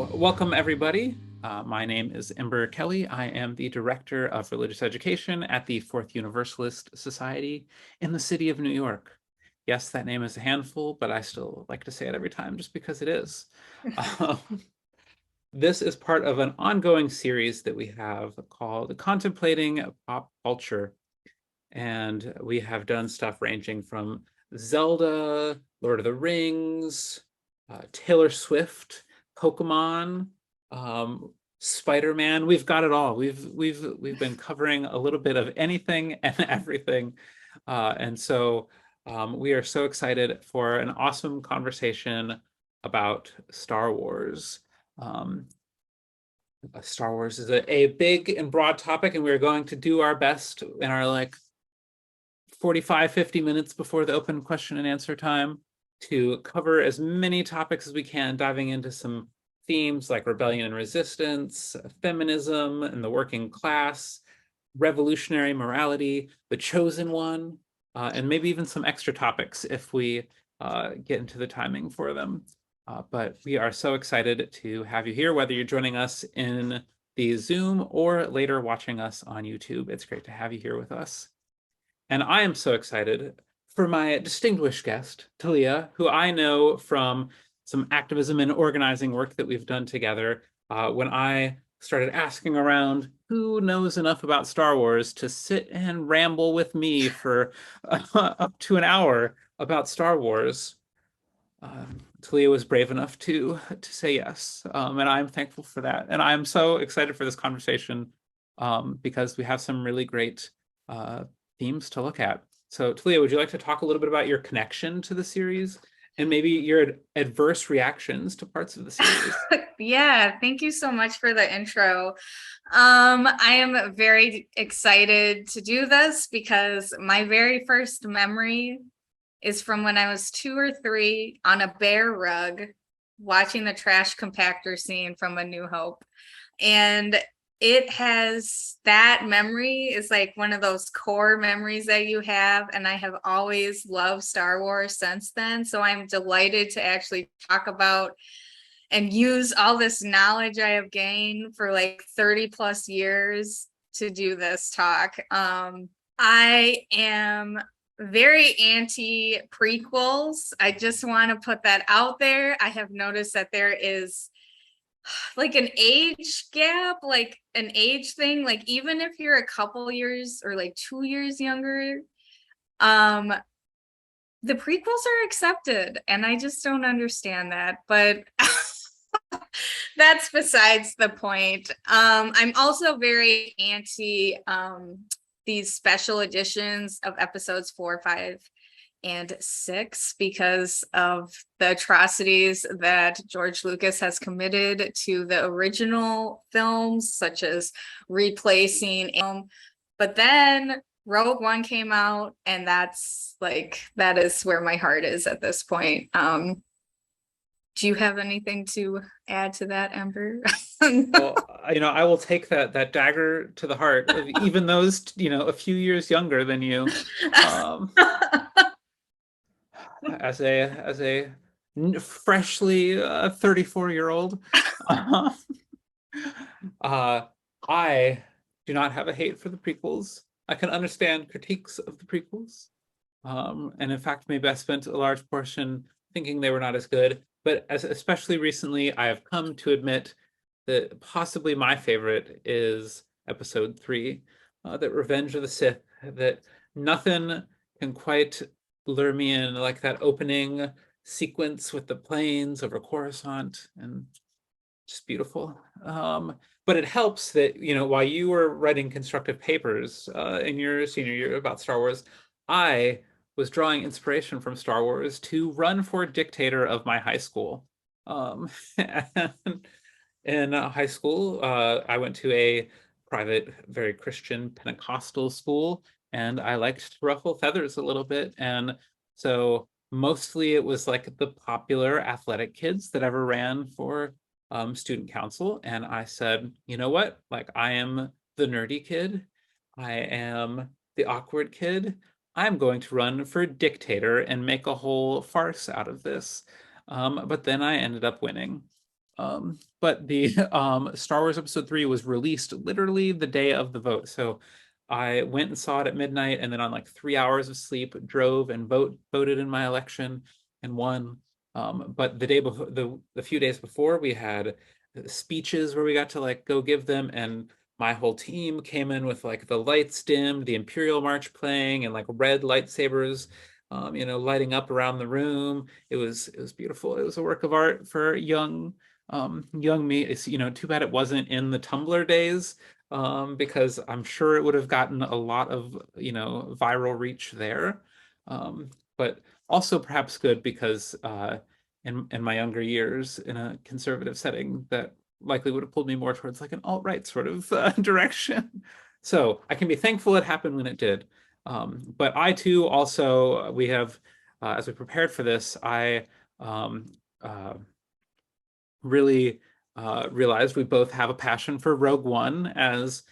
So welcome everybody. My name is Ember Kelly. I am the Director of Religious Education at the Fourth Universalist Society in the city of New York. Yes, that name is a handful, but I still like to say it every time just because it is. Um, this is part of an ongoing series that we have called Contemplating Pop Culture. And we have done stuff ranging from Zelda, Lord of the Rings, Taylor Swift, Pokemon, Spider-Man. We've got it all. We've been covering a little bit of anything and everything, and so we are so excited for an awesome conversation about Star Wars. Um, Star Wars is a big and broad topic, and we're going to do our best in our 45, 50 minutes before the open question and answer time to cover as many topics as we can, diving into some themes like rebellion and resistance, feminism and the working class, revolutionary morality, the chosen one, and maybe even some extra topics if we get into the timing for them. But we are so excited to have you here, whether you're joining us in the Zoom or later watching us on YouTube. It's great to have you here with us. And I am so excited for my distinguished guest, Talia, who I know from some activism and organizing work that we've done together. When I started asking around who knows enough about Star Wars to sit and ramble with me for up to an hour about Star Wars, Talia was brave enough to say yes, and I'm thankful for that. And I'm so excited for this conversation because we have some really great themes to look at. So, Talia, would you like to talk a little bit about your connection to the series and maybe your adverse reactions to parts of the series? Yeah, thank you so much for the intro. I am very excited to do this because my very first memory is from when I was 2 or 3 on a bear rug watching the trash compactor scene from A New Hope. And that memory is like one of those core memories that you have. And I have always loved Star Wars since then. So I'm delighted to actually talk about and use all this knowledge I have gained for like 30 plus years to do this talk. I am very anti prequels. I just want to put that out there. I have noticed that there is like an age gap, like an age thing, like even if you're a couple years or like 2 years younger, the prequels are accepted, and I just don't understand that, but that's besides the point. I'm also very anti these special editions of episodes 4, 5, and 6 because of the atrocities that George Lucas has committed to the original films, such as replacing. But then Rogue One came out, and that is where my heart is at this point. Do you have anything to add to that, Ember? Well, I will take that dagger to the heart, even those, a few years younger than you. Um, as a freshly 34-year-old, I do not have a hate for the prequels. I can understand critiques of the prequels, and in fact, maybe I spent a large portion thinking they were not as good. But especially recently, I have come to admit that possibly my favorite is Episode 3, that Revenge of the Sith. That nothing can quite lure me in like that opening sequence with the planes over Coruscant, and just beautiful. But it helps that, while you were writing constructive papers in your senior year about Star Wars, I was drawing inspiration from Star Wars to run for dictator of my high school. And in high school, I went to a private, very Christian Pentecostal school, and I liked to ruffle feathers a little bit. And so mostly it was like the popular athletic kids that ever ran for student council. And I said, you know what? Like, I am the nerdy kid. I am the awkward kid. I'm going to run for dictator and make a whole farce out of this. But then I ended up winning. But the Star Wars Episode 3 was released literally the day of the vote. So I went and saw it at midnight, and then on like 3 hours of sleep, drove and voted in my election and won. But the day before, the few days before, we had speeches where we got to like go give them, and my whole team came in with like the lights dimmed, the Imperial March playing, and like red lightsabers, lighting up around the room. It was beautiful. It was a work of art for young me. It's too bad it wasn't in the Tumblr days, because I'm sure it would have gotten a lot of viral reach there. But also perhaps good because in my younger years in a conservative setting, that likely would have pulled me more towards like an alt-right sort of direction. So I can be thankful it happened when it did. But I too also, we have, as we prepared for this, I um, really realized we both have a passion for Rogue One as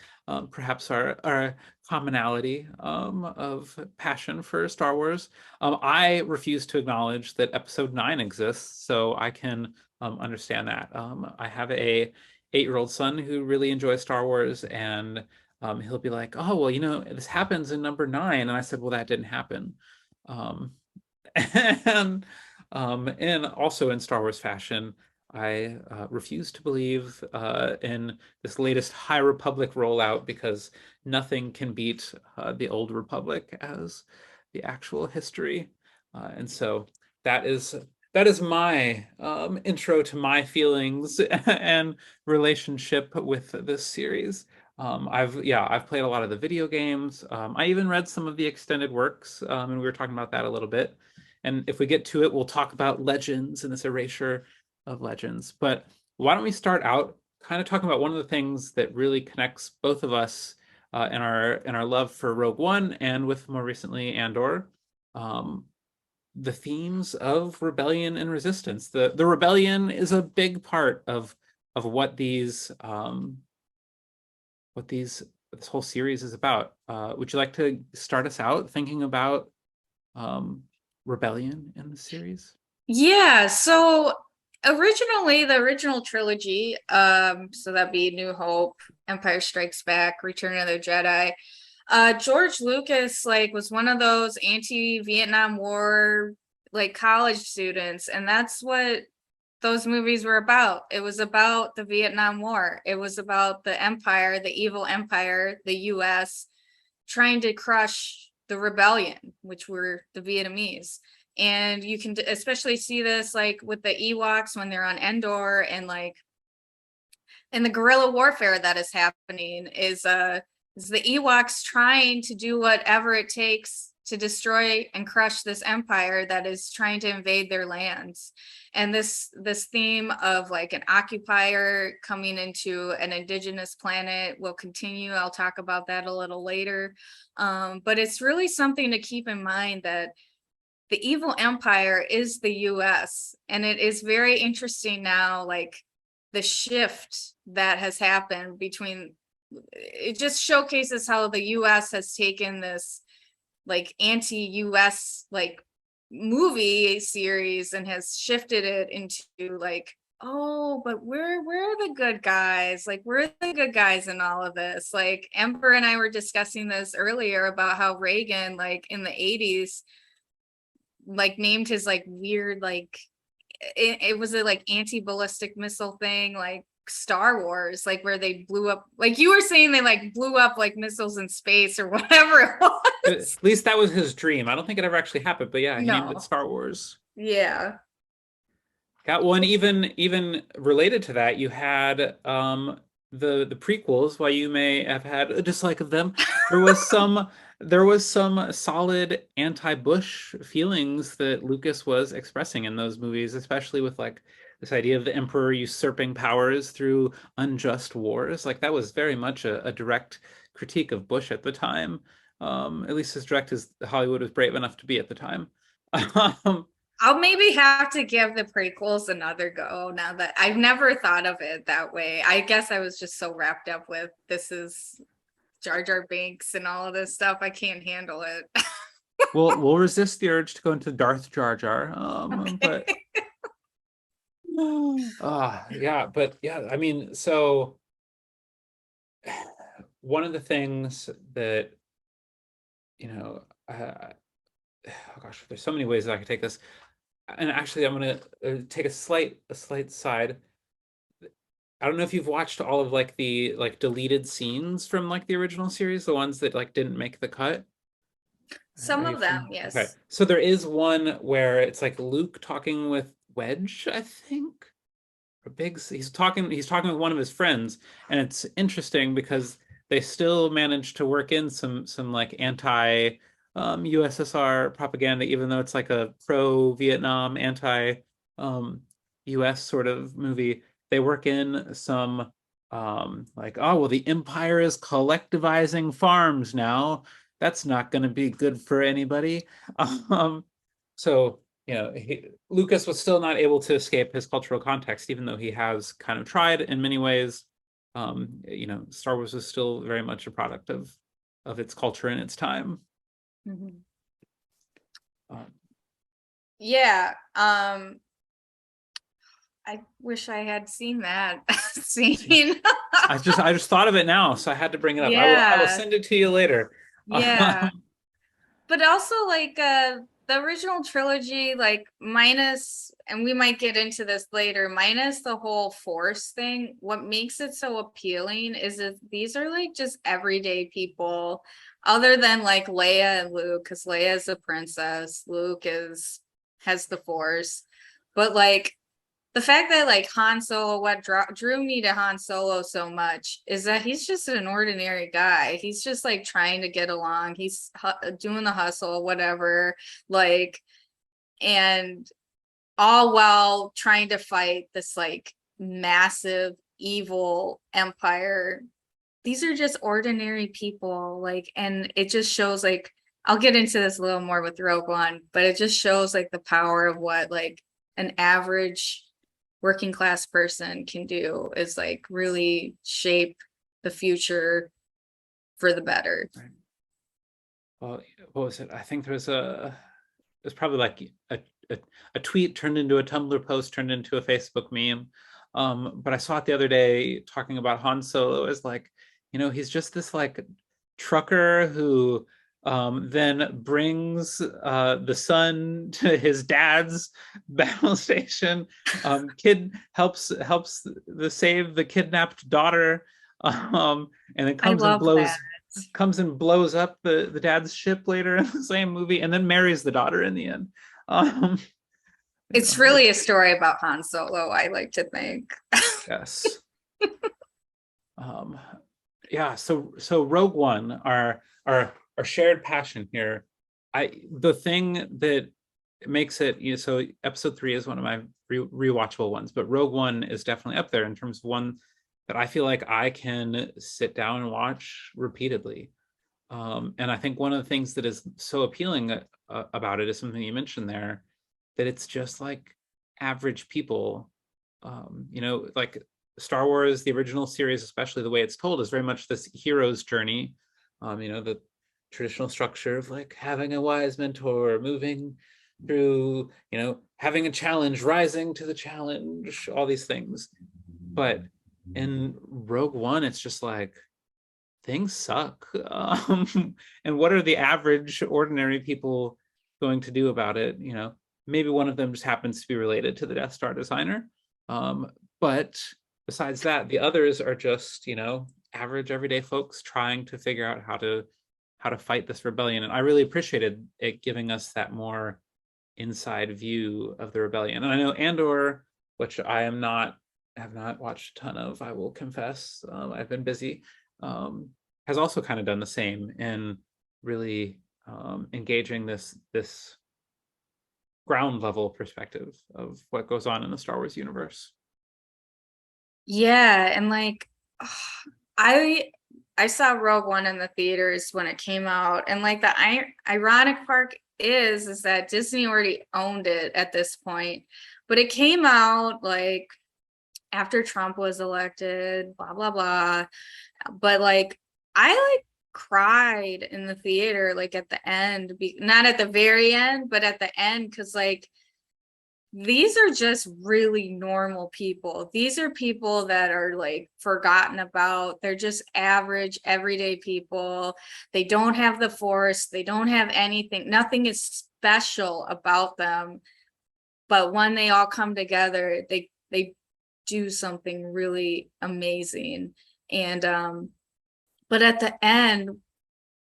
perhaps our commonality of passion for Star Wars. I refuse to acknowledge that Episode 9 exists, so I can understand that. I have a 8-year-old son who really enjoys Star Wars, and he'll be like, "Oh, well, this happens in number 9," and I said, "Well, that didn't happen." Um, and also in Star Wars fashion, I refuse to believe in this latest High Republic rollout, because nothing can beat the Old Republic as the actual history. And so that is my intro to my feelings and relationship with this series. I've played a lot of the video games. I even read some of the extended works, and we were talking about that a little bit. And if we get to it, we'll talk about Legends and this erasure of Legends. But why don't we start out kind of talking about one of the things that really connects both of us in our love for Rogue One, and with more recently Andor, um, the themes of rebellion and resistance. The rebellion is a big part of what this whole series is about. Would you like to start us out thinking about um, rebellion in the series? Yeah, so originally the original trilogy, so that'd be New Hope, Empire Strikes Back, Return of the Jedi. George Lucas like was one of those anti-Vietnam War like college students, and that's what those movies were about. It was about the Vietnam War. It was about the empire, the evil empire, the US, trying to crush the rebellion, which were the Vietnamese. And you can especially see this like with the Ewoks when they're on Endor, and like and the guerrilla warfare that is happening is the Ewoks trying to do whatever it takes to destroy and crush this empire that is trying to invade their lands. And this theme of like an occupier coming into an indigenous planet will continue. I'll talk about that a little later. But it's really something to keep in mind that the evil empire is the US. And it is very interesting now, like the shift that has happened between, it just showcases how the US has taken this like anti-US like movie series and has shifted it into like, oh, but we're the good guys, like we're the good guys in all of this. Like Ember and I were discussing this earlier about how Reagan like in the 80s like named his like weird like it was a like anti-ballistic missile thing like Star Wars, like where they blew up, like you were saying, they like blew up like missiles in space or whatever it was. At least that was his dream. I don't think it ever actually happened, but yeah, he named it No. Star Wars. Yeah. Got one. Even related to that, you had the prequels. While you may have had a dislike of them, there was some solid anti-Bush feelings that Lucas was expressing in those movies, especially with like this idea of the emperor usurping powers through unjust wars. Like that was very much a direct critique of Bush at the time. At least as direct as Hollywood was brave enough to be at the time. Um, I'll maybe have to give the prequels another go now that I've never thought of it that way. I guess I was just so wrapped up with this is Jar Jar Binks and all of this stuff. I can't handle it. we'll resist the urge to go into Darth Jar Jar, Okay. but Yeah, but yeah, I mean, so one of the things that, you know, oh gosh, there's so many ways that I could take this. And actually, I'm gonna take a slight side. I don't know if you've watched all of like the like deleted scenes from like the original series, the ones that like didn't make the cut. Some Are you of them, familiar? Okay, yes. so there is one where it's like Luke talking with Wedge, I think. He's talking with one of his friends, and it's interesting because they still managed to work in some like anti USSR propaganda, even though it's like a pro Vietnam, anti US sort of movie. They work in some like, oh well, the empire is collectivizing farms now. That's not going to be good for anybody. um so Lucas was still not able to escape his cultural context, even though he has kind of tried in many ways. Star Wars was still very much a product of its culture and its time. Mhm. Um, Yeah. I wish I had seen that see, scene. I just thought of it now, so I had to bring it up. I will Yeah. send it to you later. Yeah. But also like the original trilogy, like minus, and we might get into this later, minus the whole force thing, what makes it so appealing is that these are like just everyday people, other than like Leia and Luke, because Leia is a princess, Luke has the force. But like the fact that like Han Solo, what drew me to Han Solo so much is that he's just an ordinary guy. He's just like trying to get along. He's doing the hustle, whatever, like, and all while trying to fight this like massive evil empire. These are just ordinary people, like, and it just shows like, I'll get into this a little more with Rogue One, but it just shows like the power of what like an average working class person can do is like really shape the future for the better. right. Well, what was it? I think there's probably like a, a tweet turned into a Tumblr post turned into a Facebook meme. But I saw it the other day talking about Han Solo as like, he's just this like trucker who then brings the son to his dad's battle station. Kid helps save the kidnapped daughter, and it I comes and love that. blows up the dad's ship later in the same movie, and then marries the daughter in the end. Um, It's really a story about Han Solo, I like to think. yes. Um, yeah. So Rogue One, our shared passion here. The thing that makes it, so episode 3 is one of my rewatchable ones, but Rogue One is definitely up there in terms of one that I feel like I can sit down and watch repeatedly. And I think one of the things that is so appealing about it is something you mentioned there, that it's just like average people. Like Star Wars, the original series, especially the way it's told, is very much this hero's journey. The traditional structure of like having a wise mentor, moving through, having a challenge, rising to the challenge, all these things. But in Rogue One, it's just like things suck. And what are the average, ordinary people going to do about it? Maybe one of them just happens to be related to the Death Star designer. But besides that, the others are just, average, everyday folks trying to figure out how to fight this rebellion. And I really appreciated it giving us that more inside view of the rebellion. And I know Andor, which have not watched a ton of, I will confess. I've been busy. Has also kind of done the same in really engaging this ground level perspective of what goes on in the Star Wars universe. Yeah, and like I I saw Rogue One in the theaters when it came out, and like the ironic part is that Disney already owned it at this point, but it came out like after Trump was elected, blah blah blah. But like I like cried in the theater like at the end, not at the very end, but at the end, because like these are just really normal people. These are people that are like forgotten about. They're just average, everyday people. They don't have the force. They don't have anything. Nothing is special about them. But when they all come together, they do something really amazing. And but at the end,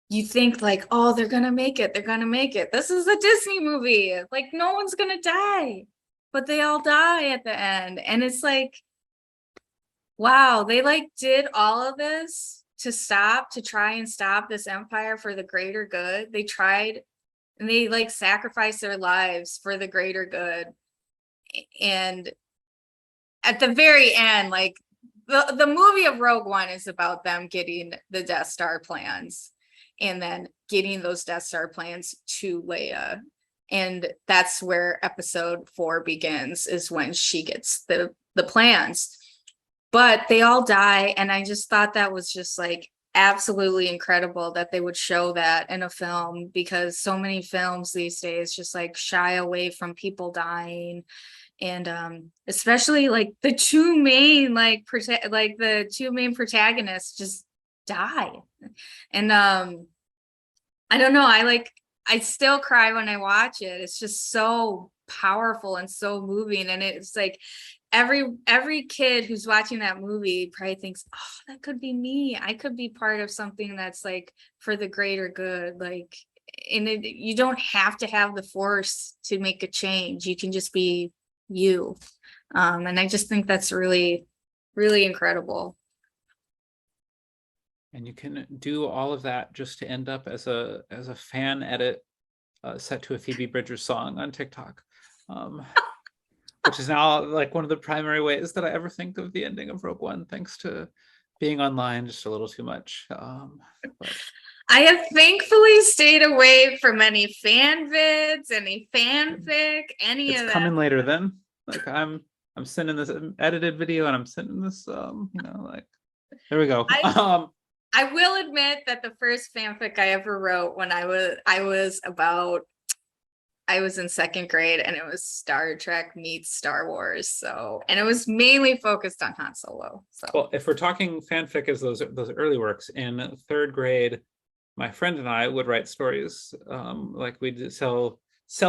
you think like, oh, they're gonna make it. They're gonna make it. This is a Disney movie. Like no one's gonna die, but they all die at the end. And it's like, wow, they like did all of this to try and stop this empire for the greater good. They tried and they like sacrificed their lives for the greater good. And at the very end, like the movie of Rogue One is about them getting the Death Star plans and then getting those Death Star plans to Leia. And that's where episode 4 begins, is when she gets the plans. But they all die. And I just thought that was just like absolutely incredible that they would show that in a film, because so many films these days just like shy away from people dying. And especially like the two main the two main protagonists just die. And I don't know, I still cry when I watch it. It's just so powerful and so moving. And it's like every kid who's watching that movie probably thinks, oh, that could be me. I could be part of something that's like for the greater good. Like, and you don't have to have the force to make a change. You can just be you. And I just think that's really, really incredible. And you can do all of that just to end up as a fan edit set to a Phoebe Bridgers song on TikTok, which is now like one of the primary ways that I ever think of the ending of Rogue One, thanks to being online just a little too much. But I have thankfully stayed away from any fan vids, any fanfic, any of that. It's coming later then. Like I'm sending this edited video and I'm sending this like there we go. I will admit that the first fanfic I ever wrote when I was in second grade, and it was Star Trek meets Star Wars. So, and it was mainly focused on Han Solo. So, well, if we're talking fanfic as those early works, in third grade, my friend and I would write stories. Like we'd sell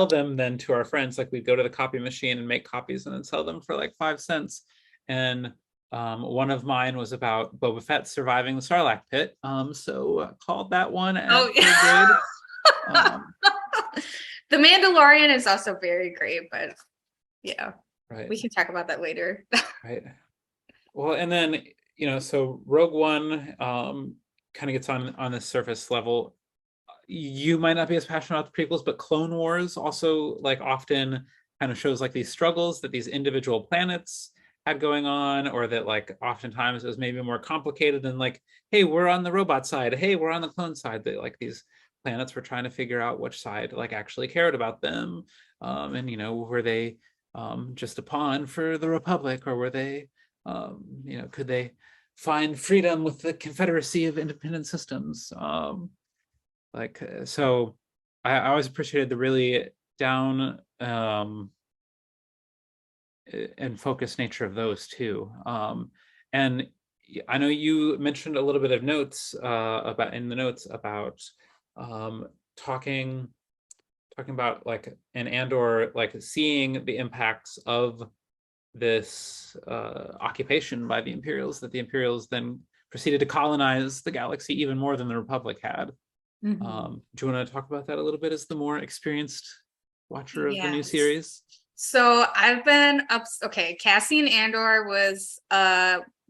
them then to our friends. Like we'd go to the copy machine and make copies and then sell them for like 5 cents. And one of mine was about Boba Fett surviving the Sarlacc pit. So called that one at third grade. The Mandalorian is also very great, but yeah, right. We can talk about that later. Right. Well, and then so Rogue One kind of gets on the surface level. You might not be as passionate about the prequels, but Clone Wars also like often kind of shows like these struggles that these individual planets had going on, or that like oftentimes it was maybe more complicated than like, hey, we're on the robot side, hey, we're on the clone side. That like these planets were trying to figure out which side like actually cared about them, and were they just a pawn for the Republic, or were they could they find freedom with the Confederacy of Independent Systems? So I always appreciated the really down and focused nature of those too. And I know you mentioned a little bit of notes about talking about like an Andor, like seeing the impacts of this occupation by the Imperials, that the Imperials then proceeded to colonize the galaxy even more than the Republic had. Mm-hmm. Do you want to talk about that a little bit as the more experienced watcher of the new series? So I've been Cassian Andor was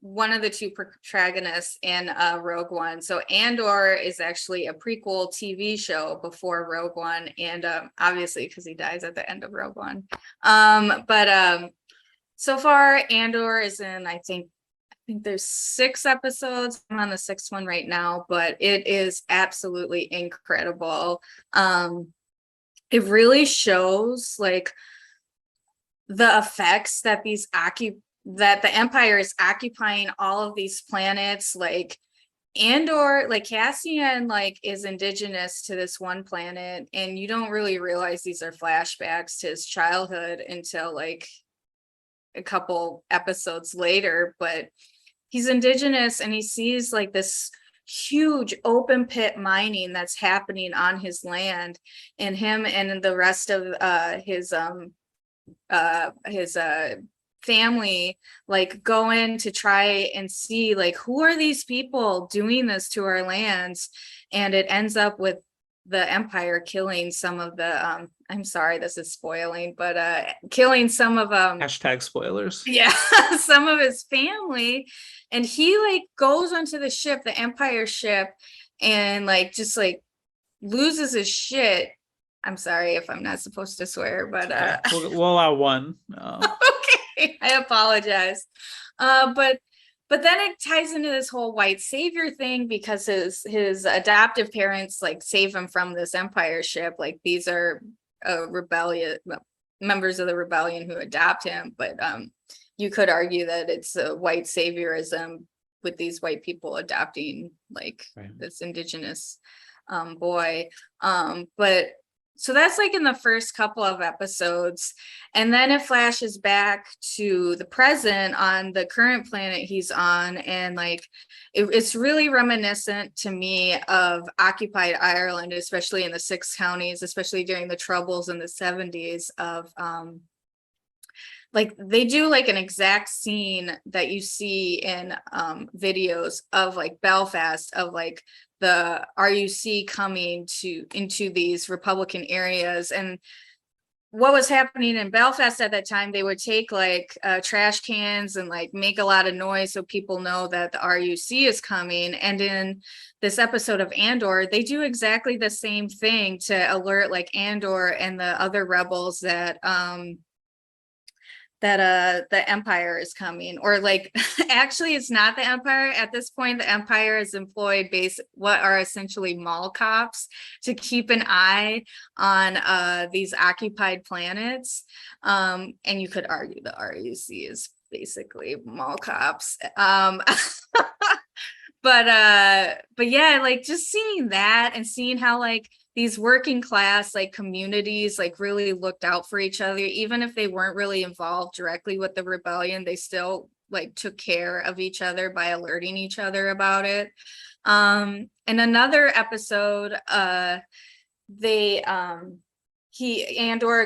one of the two protagonists in Rogue One. So Andor is actually a prequel TV show before Rogue One, and obviously because he dies at the end of Rogue One. But so far Andor is in, I think there's 6 episodes. I'm on the 6th one right now, but it is absolutely incredible. It really shows like the effects that that the Empire is occupying all of these planets, like, Andor, like Cassian, like is indigenous to this one planet, and you don't really realize these are flashbacks to his childhood until like a couple episodes later, but he's indigenous and he sees like this huge open pit mining that's happening on his land, and him and the rest of his family like go in to try and see like who are these people doing this to our lands, and it ends up with the Empire killing some of the I'm sorry this is spoiling, but killing some of Hashtag spoilers. yeah, some of his family, and he like goes onto the ship, the Empire ship, and like just like loses his shit. I'm sorry if I'm not supposed to swear, but Okay. We'll allow one. okay, I apologize. But then it ties into this whole white savior thing, because his adoptive parents like save him from this Empire ship. Like these are rebellion members of the rebellion who adopt him, but you could argue that it's a white saviorism with these white people adopting like this indigenous boy. But so that's like in the first couple of episodes, and then it flashes back to the present on the current planet he's on, and like it's really reminiscent to me of occupied Ireland, especially in the six counties, especially during the Troubles in the 70s of like they do like an exact scene that you see in videos of like Belfast, of like the RUC coming into these Republican areas. And what was happening in Belfast at that time, they would take like trash cans and like make a lot of noise so people know that the RUC is coming. And in this episode of Andor, they do exactly the same thing to alert like Andor and the other rebels that the Empire is coming, or like actually it's not the Empire at this point. The Empire has employed what are essentially mall cops to keep an eye on these occupied planets, and you could argue the RUC is basically mall cops. But yeah, like just seeing that and seeing how like these working class like communities like really looked out for each other, even if they weren't really involved directly with the rebellion, they still like took care of each other by alerting each other about it. In another episode, Andor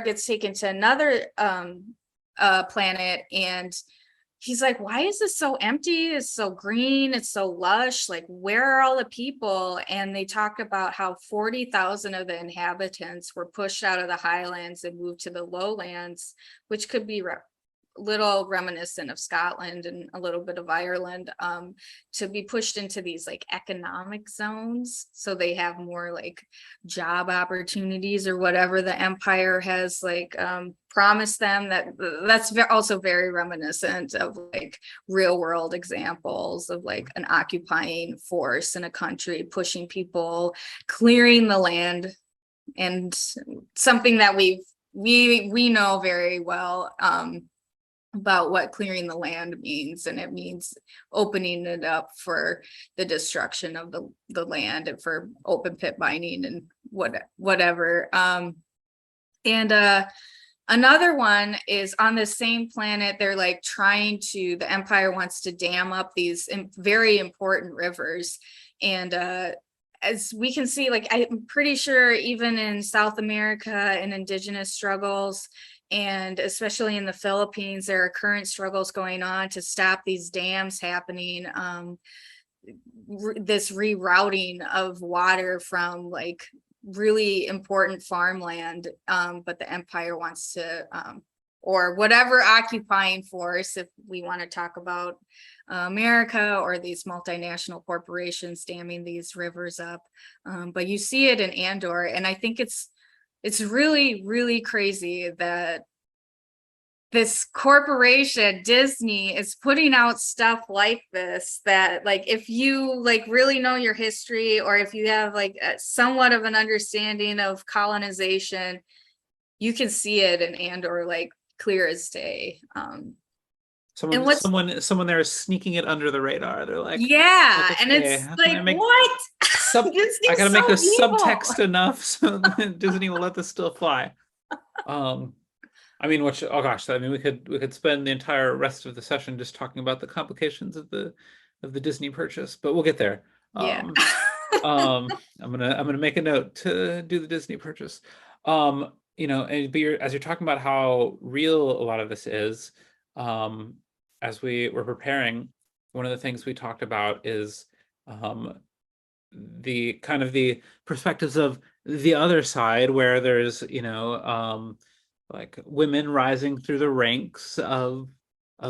gets taken to another planet, and he's like, why is this so empty? It's so green. It's so lush. Like, where are all the people? And they talk about how 40,000 of the inhabitants were pushed out of the highlands and moved to the lowlands, which could be little reminiscent of Scotland and a little bit of Ireland, to be pushed into these like economic zones, so they have more like job opportunities or whatever the Empire has like promised them. That's also very reminiscent of like real world examples of like an occupying force in a country pushing people, clearing the land, and something that we know very well about what clearing the land means. And it means opening it up for the destruction of the land and for open pit mining and whatever. And another one is on the same planet. They're like the Empire wants to dam up these very important rivers. And as we can see, like I'm pretty sure even in South America and indigenous struggles, and especially in the Philippines, there are current struggles going on to stop these dams happening. This rerouting of water from like really important farmland, but the Empire wants to, or whatever occupying force, if we want to talk about America or these multinational corporations damming these rivers up. But you see it in Andor, and I think it's really, really crazy that this corporation, Disney, is putting out stuff like this, that like if you like really know your history, or if you have like somewhat of an understanding of colonization, you can see it in Andor like clear as day. And what's someone there is sneaking it under the radar. They're like, yeah, and okay, it's how can like, I make what? I Disney's gotta make so this evil. subtext enough so that Disney will let this still fly. Um, I mean, which, oh gosh, I mean, we could spend the entire rest of the session just talking about the complications of the Disney purchase, but we'll get there. Yeah. I'm gonna make a note to do the Disney purchase. But as you're talking about how real a lot of this is, um, as we were preparing, one of the things we talked about is um, the kind of the perspectives of the other side, where there's like women rising through the ranks of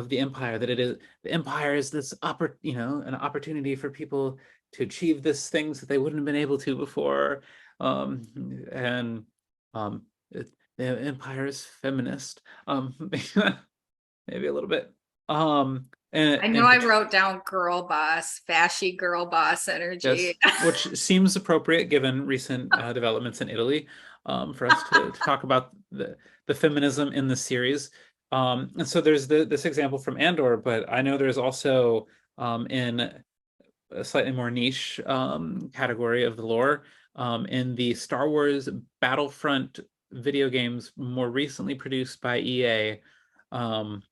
the empire, that the empire is this an opportunity for people to achieve these things that they wouldn't have been able to before. And the empire is feminist, maybe a little bit. I know I wrote down girl boss, fashy girl boss energy. Yes, which seems appropriate given recent developments in Italy, for us to talk about the feminism in the series. And so there's this example from Andor, but I know there's also in a slightly more niche category of the lore, in the Star Wars Battlefront video games, more recently produced by EA. Um,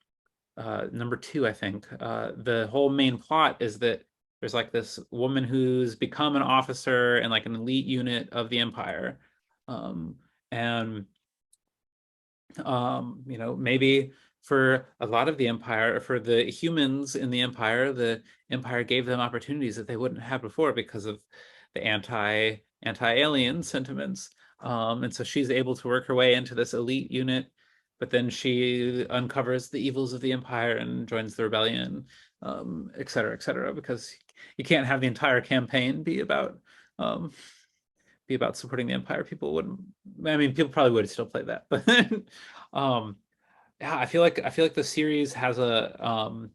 number two, I think. The whole main plot is that there's like this woman who's become an officer in like an elite unit of the Empire. And maybe for a lot of the Empire, for the humans in the Empire gave them opportunities that they wouldn't have before because of the anti-alien sentiments. And so she's able to work her way into this elite unit, but then she uncovers the evils of the Empire and joins the rebellion, et cetera, because you can't have the entire campaign um, be about supporting the Empire. People wouldn't. I mean, people probably would still play that, but um, yeah, I feel like the series has a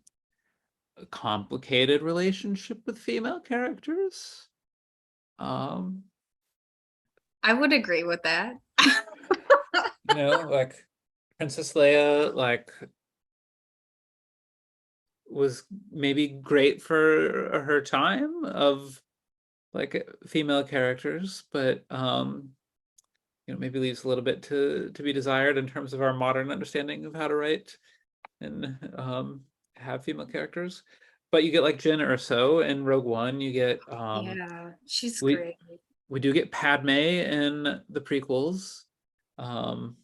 complicated relationship with female characters. Um, I would agree with that. like Princess Leia, like was maybe great for her time of like female characters, but maybe leaves a little bit to be desired in terms of our modern understanding of how to write and have female characters. But you get like Jyn Erso in Rogue One. You get Yeah, she's we great. we do get Padme in the prequels. Um,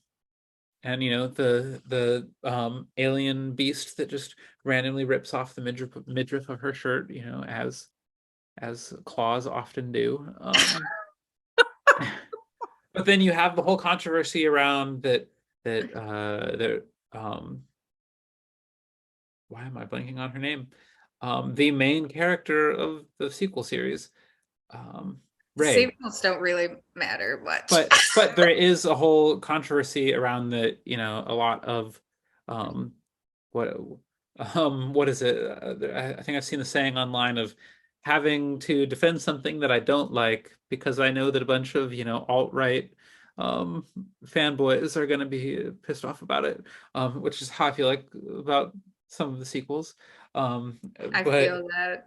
and the alien beast that just randomly rips off the midriff of her shirt, as claws often do. But then you have the whole controversy around that why am I blanking on her name? The main character of the sequel series, Rey. Sequels don't really matter much. But there is a whole controversy around a lot of what what is it? I think I've seen the saying online of having to defend something that I don't like because I know that a bunch of alt-right um, fanboys are going to be pissed off about it, which is how I feel like about some of the sequels. Um, I but feel that.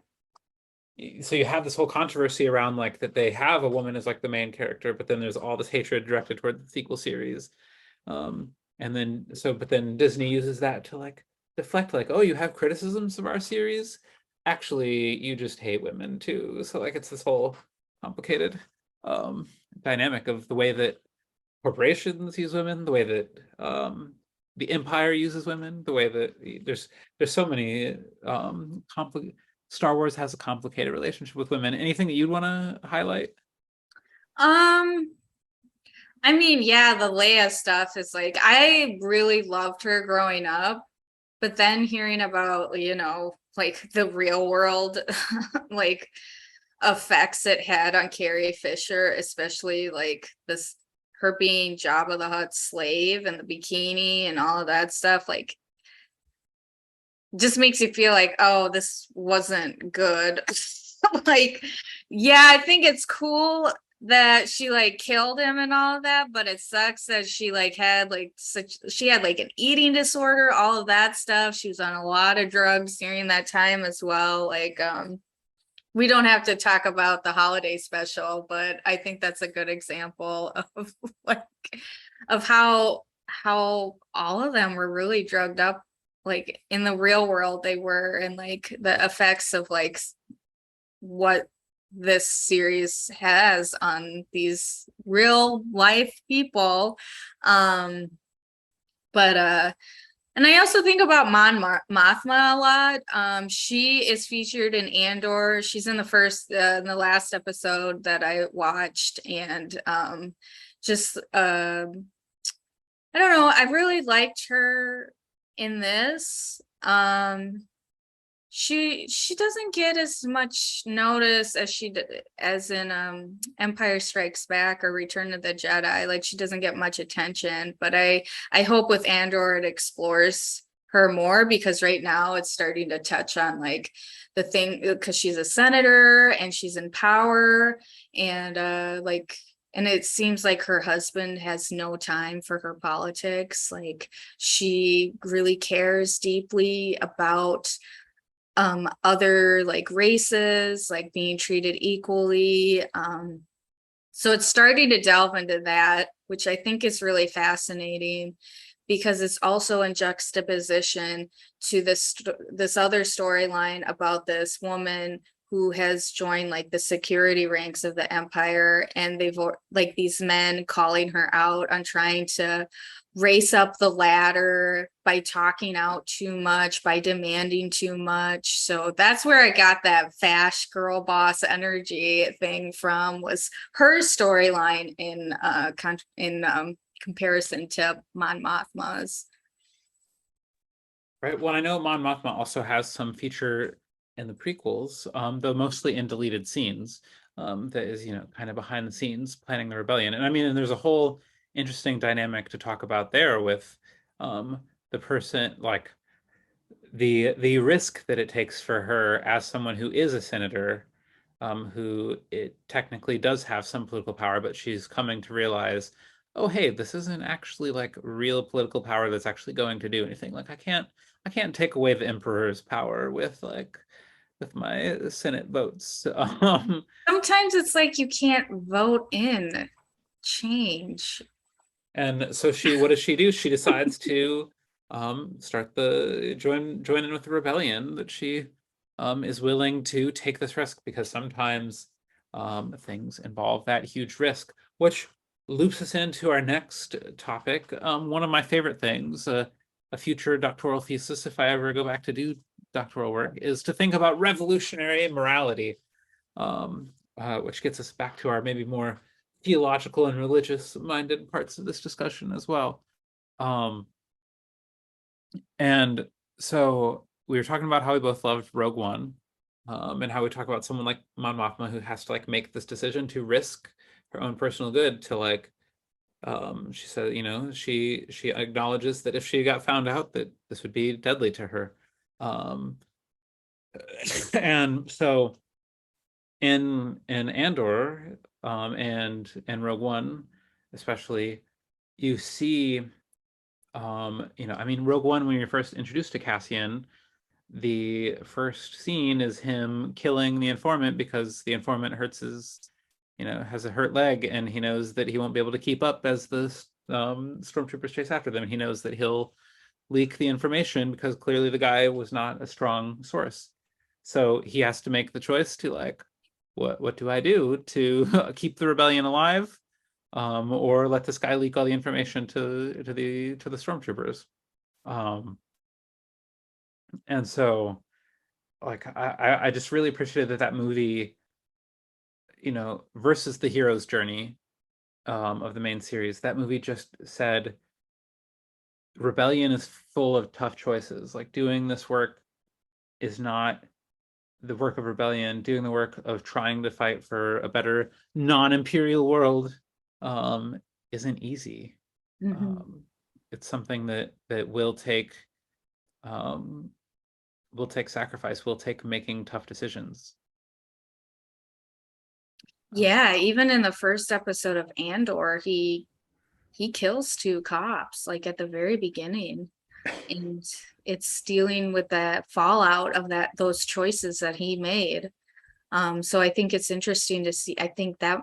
so you have this whole controversy around like that they have a woman as like the main character, but then there's all this hatred directed toward the sequel series. But then Disney uses that to like deflect, like, oh, you have criticisms of our series. Actually, you just hate women too. So like it's this whole complicated dynamic of the way that corporations use women, the way that the empire uses women, the way that there's so many Star Wars has a complicated relationship with women. Anything that you'd want to highlight? Um, I mean, yeah, the Leia stuff is like, I really loved her growing up, but then hearing about, like the real world, like effects it had on Carrie Fisher, especially like this, her being Jabba the Hutt's slave and the bikini and all of that stuff, like just makes you feel like, oh, this wasn't good. Like, yeah, I think it's cool that she like killed him and all of that, but it sucks that she like had like she had like an eating disorder, all of that stuff. She was on a lot of drugs during that time as well. Like we don't have to talk about the holiday special, but I think that's a good example of like of how all of them were really drugged up, like in the real world they were, and like the effects of like what this series has on these real life people. But and I also think about Mothma a lot. She is featured in Andor. She's in in the last episode that I watched, and just I don't know, I really liked her in this. She doesn't get as much notice as as in Empire Strikes Back or Return of the Jedi. Like she doesn't get much attention, but I hope with Andor it explores her more, because right now it's starting to touch on like the thing, because she's a senator and she's in power, and like, and it seems like her husband has no time for her politics. Like she really cares deeply about other like races like being treated equally. So it's starting to delve into that, which I think is really fascinating, because it's also in juxtaposition to this other storyline about this woman who has joined like the security ranks of the empire, and they've like these men calling her out on trying to race up the ladder by talking out too much, by demanding too much. So that's where I got that fash girl boss energy thing from, was her storyline in comparison to Mon Mothma's. Right. Well, I know Mon Mothma also has some feature in the prequels, though mostly in deleted scenes. That is, kind of behind the scenes planning the rebellion. And I mean, and there's a whole interesting dynamic to talk about there with the person, like the risk that it takes for her as someone who is a senator, who it technically does have some political power, but she's coming to realize, oh, hey, this isn't actually like real political power that's actually going to do anything. Like I can't take away the emperor's power with my Senate votes. Sometimes it's like you can't vote in change. And so what does she do? She decides to start join in with the rebellion, that she is willing to take this risk, because sometimes things involve that huge risk, which loops us into our next topic. One of my favorite things, a future doctoral thesis, if I ever go back to do doctoral work, is to think about revolutionary morality, which gets us back to our maybe more theological and religious minded parts of this discussion as well. Um, and so we were talking about how we both loved Rogue One, and how we talk about someone like Mon Mothma, who has to like make this decision to risk her own personal good to like, she said, she acknowledges that if she got found out, that this would be deadly to her. Um, and so in Andor, and Rogue One, especially, you see, I mean, Rogue One, when you're first introduced to Cassian, the first scene is him killing the informant because the informant has a hurt leg, and he knows that he won't be able to keep up as the stormtroopers chase after them. He knows that he'll leak the information because clearly the guy was not a strong source. So he has to make the choice to like, what do I do to keep the rebellion alive, or let this guy leak all the information to the stormtroopers. Um, and so like I just really appreciated that movie, versus the hero's journey of the main series. That movie just said rebellion is full of tough choices. Like doing this work is not the work of rebellion. Doing the work of trying to fight for a better non-imperial world isn't easy. Mhm. Um, it's something that um, will take sacrifice, will take making tough decisions. Yeah, even in the first episode of Andor, he kills two cops like at the very beginning. And it's dealing with that fallout of those choices that he made. So I think it's interesting to see, I think that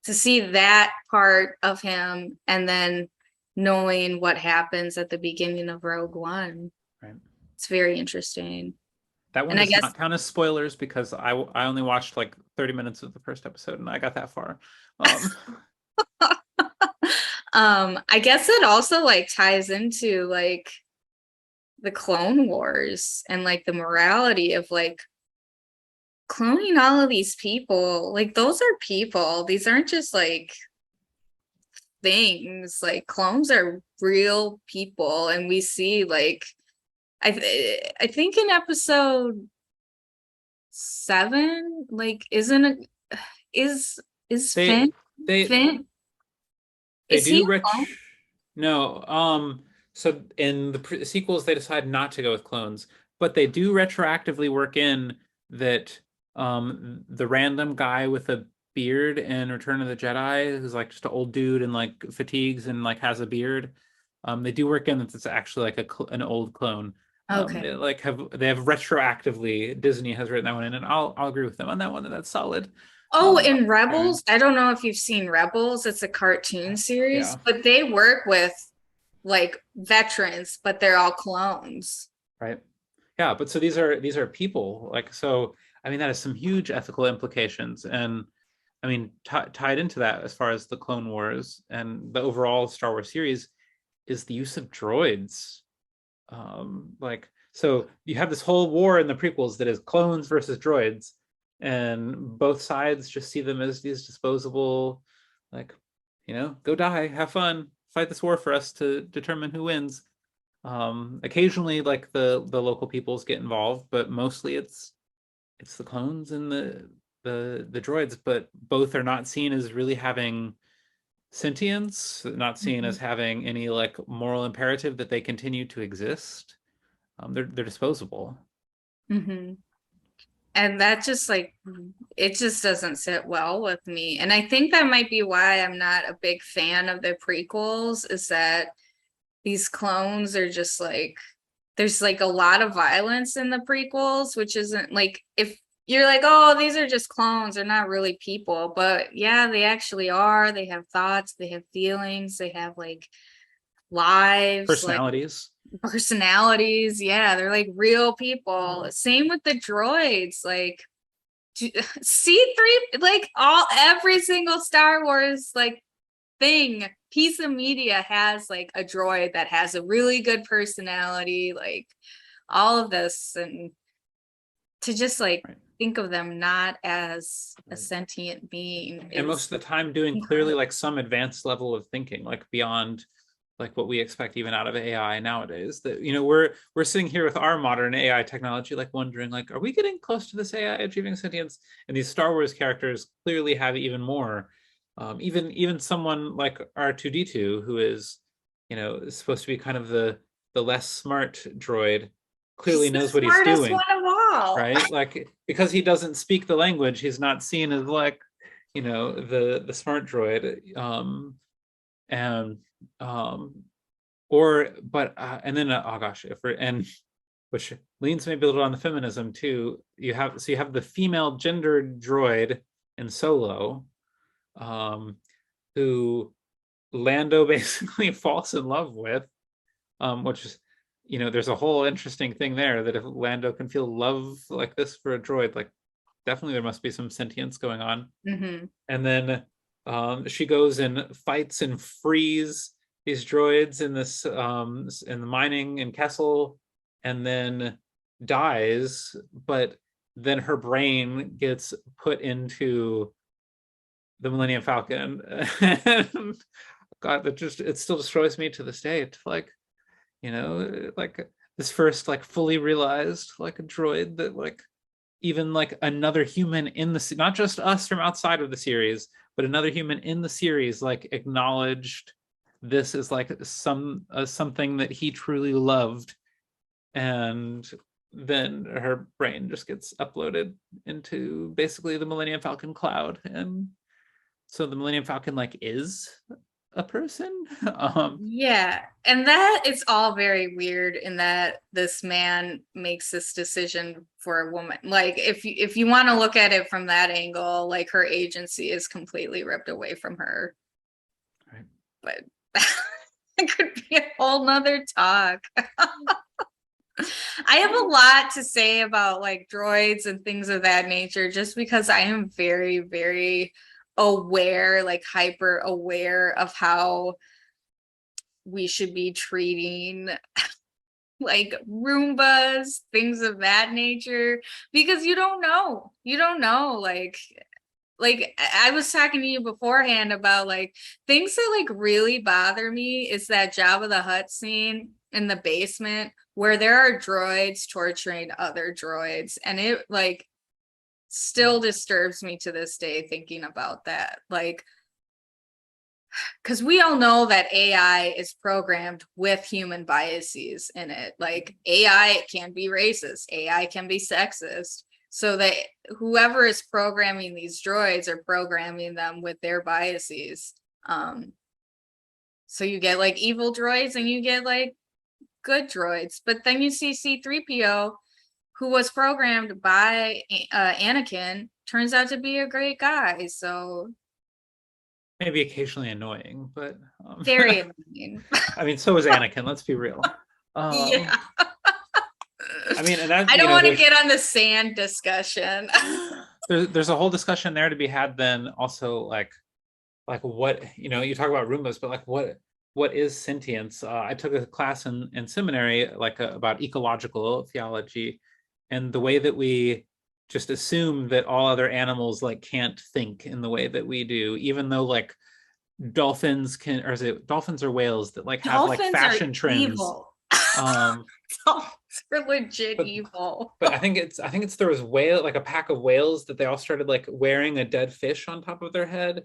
to see that part of him and then knowing what happens at the beginning of Rogue One. Right. It's very interesting. That one And I does guess not count as spoilers because I only watched like 30 minutes of the first episode and I got that far. Um, I guess it also like ties into like the Clone Wars and like the morality of like cloning all of these people. Like those are people. These aren't just like things. Like clones are real people, and we see like I think in episode 7, like isn't it is they they Finn they is he do a clone? no. So in the sequels, they decide not to go with clones, but they do retroactively work in that the random guy with a beard in Return of the Jedi, who's like just an old dude and like fatigues and like has a beard. They do work in that it's actually like an old clone. They Okay. like have retroactively Disney has written that one in, and I'll agree with them on that one. That's solid. Oh, in Okay. Rebels, I don't know if you've seen Rebels. It's a cartoon series, Yeah. but they work with like veterans, but they're all clones. Right. Yeah, but so these are people like so. I mean, that has some huge ethical implications, and I mean, tied into that as far as the Clone Wars and the overall Star Wars series is the use of droids. Like, so you have this whole war in the prequels that is clones versus droids, and both sides just see them as these disposable, like, go die, have fun, fight this war for us to determine who wins. Occasionally, like the local peoples get involved, but mostly it's the clones and the droids. But both are not seen as really having sentience, not seen as Mhm. having any like moral imperative that they continue to exist. They're disposable. Mhm. And that just like it just doesn't sit well with me. And I think that might be why I'm not a big fan of the prequels, is that these clones are just like there's like a lot of violence in the prequels, which isn't like if you're like, oh, these are just clones, they're not really people. But yeah, they actually are. They have thoughts, they have feelings, they have like lives, like Personalities. personalities. Yeah, they're like real people. Same with the droids. Like C3, like all every single Star Wars like thing, piece of media has like a droid that has a really good personality, like all of this, and to just like Right. think of them not as a sentient being And is most of the time doing clearly incredible. like some advanced level of thinking, like beyond like what we expect even out of AI nowadays. That we're sitting here with our modern AI technology, like wondering, like, are we getting close to this AI achieving sentience? And these Star Wars characters clearly have even more. Even someone like R2D2, who is supposed to be kind of the less smart droid, clearly He's the knows what he's smartest doing, one of all. right? Like because he doesn't speak the language, he's not seen as like the smart droid. And um or but and then oh gosh, if we're and which leans maybe a little on the feminism too. You have the female gendered droid in Solo, um who Lando basically falls in love with, which is, there's a whole interesting thing there, that if Lando can feel love like this for a droid, like definitely there must be some sentience going on. Mm-hmm. And then she goes and fights and frees these droids in the mining in Kessel, and then dies. But then her brain gets put into the Millennium Falcon. And God, it still destroys me to this day. It's like this first like fully realized like a droid that like even like another human in the not just us from outside of the series, but another human in the series like acknowledged this is like something that he truly loved, and then her brain just gets uploaded into basically the Millennium Falcon cloud, and so the Millennium Falcon like is a person. Yeah, and that is all very weird in that this man makes this decision for a woman. Like if you want to look at it from that angle, like her agency is completely ripped away from her. Right. But it could be a whole nother talk. I have a lot to say about like droids and things of that nature, just because I am very, very aware, like hyper aware of how we should be treating like Roombas, things of that nature, because you don't know. You don't know. Like I was talking to you beforehand about like things that like really bother me is that Jabba the Hutt scene in the basement where there are droids torturing other droids, and it like still disturbs me to this day thinking about that. Like, because we all know that AI is programmed with human biases in it. Like AI can be racist, AI can be sexist. So that whoever is programming these droids are programming them with their biases. So you get like evil droids and you get like good droids. But then you see C-3PO, who was programmed by Anakin, turns out to be a great guy. So maybe occasionally annoying, but very annoying. I mean, so is Anakin. Let's be real. Yeah. I mean, and that I don't want to get on the sand discussion. there's a whole discussion there to be had. Then also like what, you know, you talk about Roombas, but like what is sentience? I took a class in seminary like about ecological theology, and the way that we just assume that all other animals like can't think in the way that we do, even though like dolphins can, or is it dolphins or whales that like have like fashion trends? Evil. Dolphins are legit but, evil. But I think it's there was whale, like a pack of whales that they all started like wearing a dead fish on top of their head,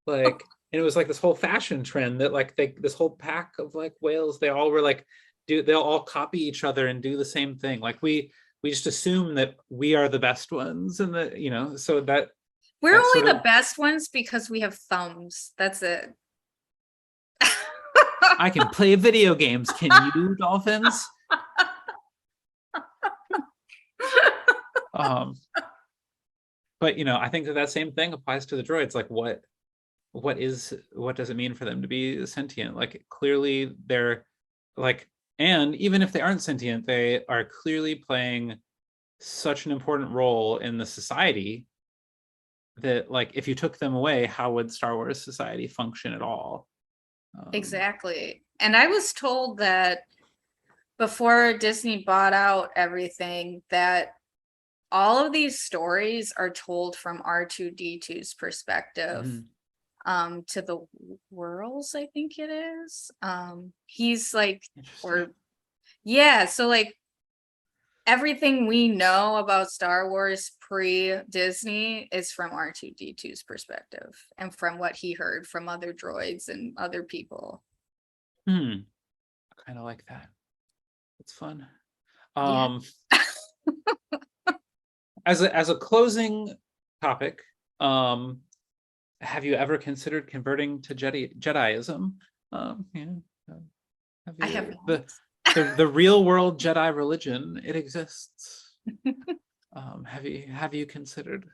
like, and it was like this whole fashion trend that like this whole pack of like whales, they all were like they'll all copy each other and do the same thing. Like we just assume that we are the best ones, and that, you know, so that we're only the best ones because we have thumbs. That's it. I can play video games. Can you, dolphins? But you know, I think that same thing applies to the droids. Like what does it mean for them to be sentient? Like clearly they're like, and even if they aren't sentient, they are clearly playing such an important role in the society that like if you took them away, how would Star Wars society function at all? Exactly. And I was told that before Disney bought out everything, that all of these stories are told from R2-D2's perspective. To the Worlds, I think it is. He's like, or yeah, so like everything we know about Star Wars pre-Disney is from R2-D2's perspective and from what he heard from other droids and other people. I kind of like that. It's fun. Yeah. As a closing topic, have you ever considered converting to Jediism? I have the real world Jedi religion. It exists. Have you considered?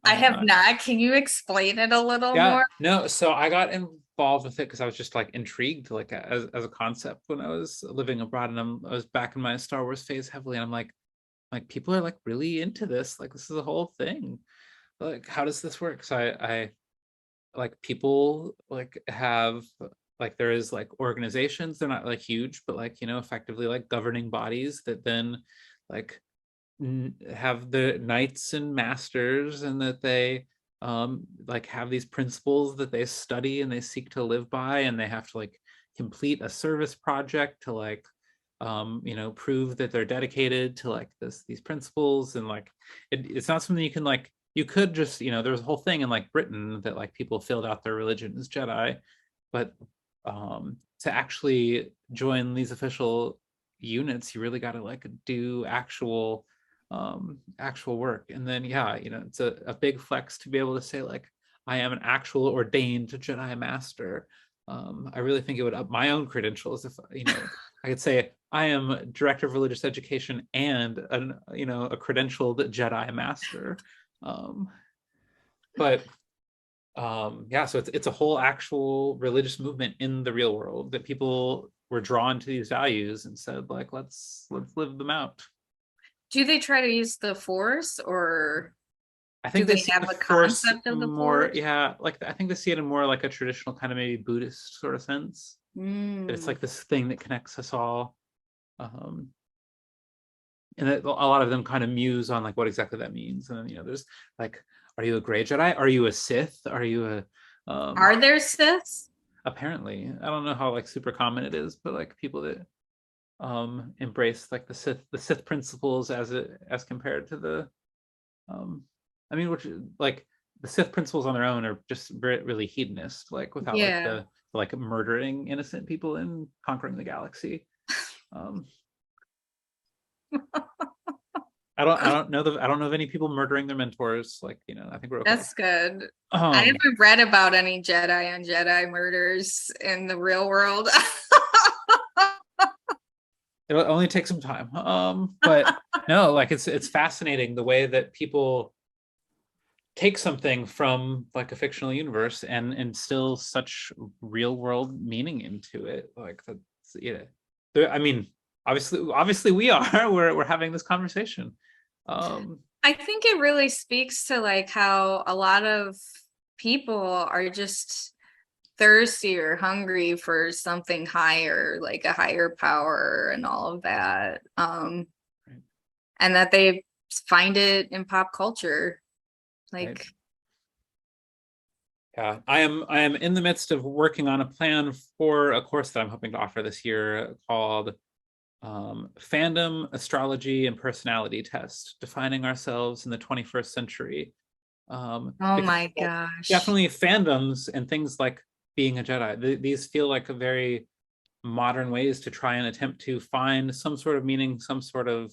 I have not. Can you explain it a little more? No, so I got involved with it because I was just like intrigued, like as a concept when I was living abroad, and I was back in my Star Wars phase heavily, and I'm like people are like really into this. Like this is a whole thing. Like how does this work? So I like people like have like there is like organizations, they're not like huge, but like, you know, effectively like governing bodies that then like have the knights and masters, and that they like have these principles that they study and they seek to live by, and they have to like complete a service project to like you know, prove that they're dedicated to like these principles. And like it's not something you can like, you could just, you know, there was a whole thing in like Britain that like people filled out their religion as Jedi, but to actually join these official units. You really got to like do actual work. And then it's a big flex to be able to say like, I am an actual ordained Jedi master. I really think it would up my own credentials if I could say I am director of religious education and a credentialed Jedi master. But so it's a whole actual religious movement in the real world that people were drawn to these values and said like, let's live them out. Do they try to use the Force, or I do think they they see have the a Force concept of the more, Force? like I think they see it in more like a traditional kind of maybe Buddhist sort of sense. That it's Mm. like this thing that connects us all. Um, and that a lot of them kind of muse on like what exactly that means. And then, there's like, are you a gray Jedi? Are you a Sith? Are you a Are there Siths? apparently, I don't know how like super common it is, but like people that embrace like the Sith principles as compared to the um which like the Sith principles on their own are just really hedonist, like without like Yeah. the like murdering innocent people and conquering the galaxy. um I don't know of any people murdering their mentors, like I think we're okay. That's good. I um haven't read about any Jedi on Jedi murders in the real world. it'll only take some time, but no, like it's fascinating the way that people take something from like a fictional universe and instill such real world meaning into it. Like that's I mean, obviously we are we're having this conversation. I think it really speaks to like how a lot of people are just thirsty or hungry for something higher, like a higher power and all of that. Right, And that they find it in pop culture. right. Like, Yeah, I am in the midst of working on a plan for a course that I'm hoping to offer this year called Fandom, Astrology, and Personality Test: Defining Ourselves in the 21st Century. oh Because my gosh. definitely fandoms and things like being a Jedi, these feel like a very modern ways to try and attempt to find some sort of meaning, some sort of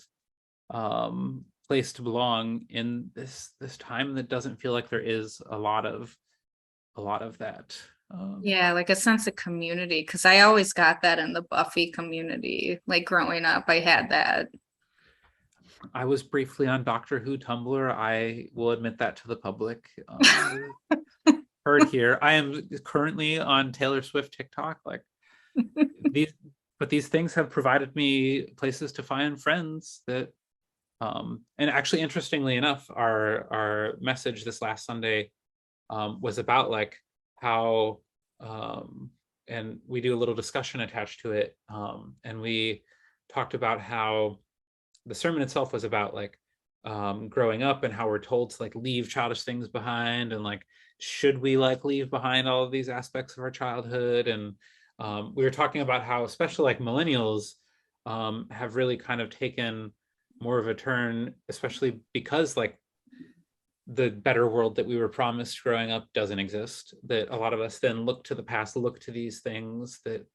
place to belong in this time that doesn't feel like there is a lot of that. Yeah, like a sense of community. Cause I always got that in the Buffy community. Like growing up, I had that. I was briefly on Doctor Who Tumblr. I will admit that to the public. Heard here. I am currently on Taylor Swift TikTok. Like these, but these things have provided me places to find friends that and actually interestingly enough, our message this last Sunday was about like how and we do a little discussion attached to it, and we talked about how the sermon itself was about like growing up and how we're told to like leave childish things behind, and like should we like leave behind all of these aspects of our childhood. And we were talking about how especially like millennials have really kind of taken more of a turn, especially because like the better world that we were promised growing up doesn't exist, that a lot of us then look to the past, look to these things that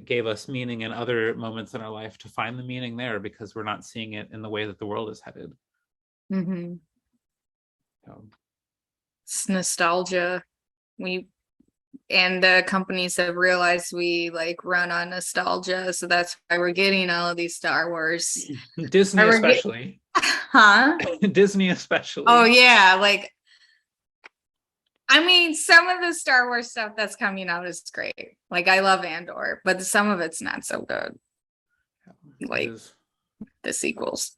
gave us meaning in other moments in our life to find the meaning there because we're not seeing it in the way that the world is headed. Mhm. So, It's nostalgia. We and the companies have realized we like run on nostalgia, so that's why we're getting all of these Star Wars. Disney Or we're get especially. huh? Disney Oh especially. yeah, like I mean, some of the Star Wars stuff that's coming out is great. Like I love Andor, but some of it's not so good. It Like is. the sequels.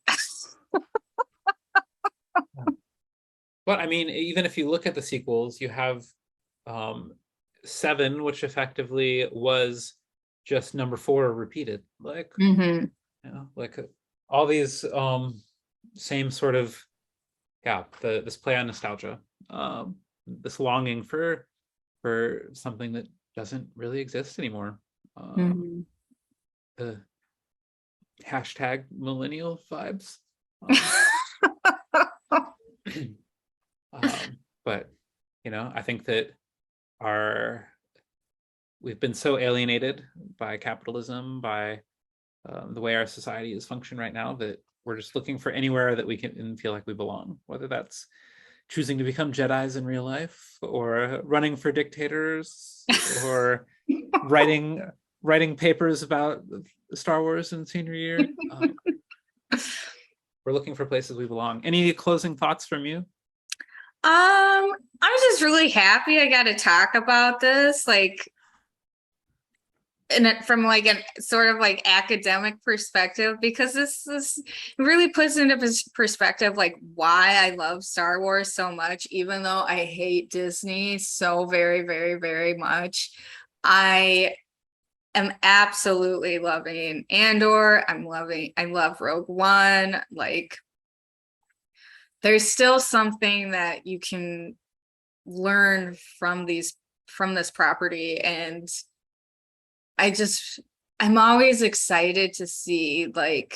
But I mean, even if you look at the sequels, you have um, Seven, which effectively was just number four repeated. Like, Hmm. like all these same sort of this play on nostalgia, this longing for something that doesn't really exist anymore. Hmm. The hashtag millennial vibes. Um, but I think that our we've been so alienated by capitalism, by the way our society is functioning right now, that we're just looking for anywhere that we can feel like we belong, whether that's choosing to become Jedis in real life, or running for dictators, or writing papers about Star Wars in senior year. We're looking for places we belong. Any closing thoughts from you? I'm just really happy I got to talk about this, like, from like a sort of like academic perspective, because this really puts into perspective like why I love Star Wars so much, even though I hate Disney so very, very, very much. I am absolutely loving Andor. I love Rogue One. Like, there's still something that you can learn from this property, and I'm always excited to see like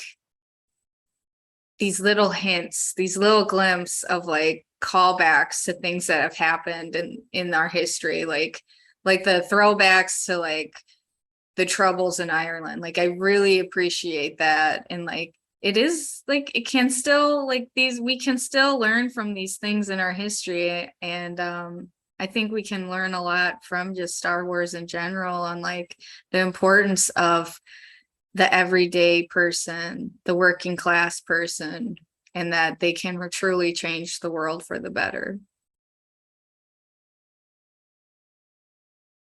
these little hints, these little glimpses of like callbacks to things that have happened in our history, like the throwbacks to like the Troubles in Ireland. Like, I really appreciate that. And like, it is like, it can still like we can still learn from these things in our history. And I think we can learn a lot from just Star Wars in general, on like the importance of the everyday person, the working class person, and that they can truly change the world for the better.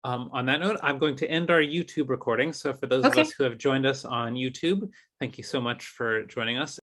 On that note, I'm going to end our YouTube recording. So for those of Okay. us who have joined us on YouTube, thank you so much for joining us.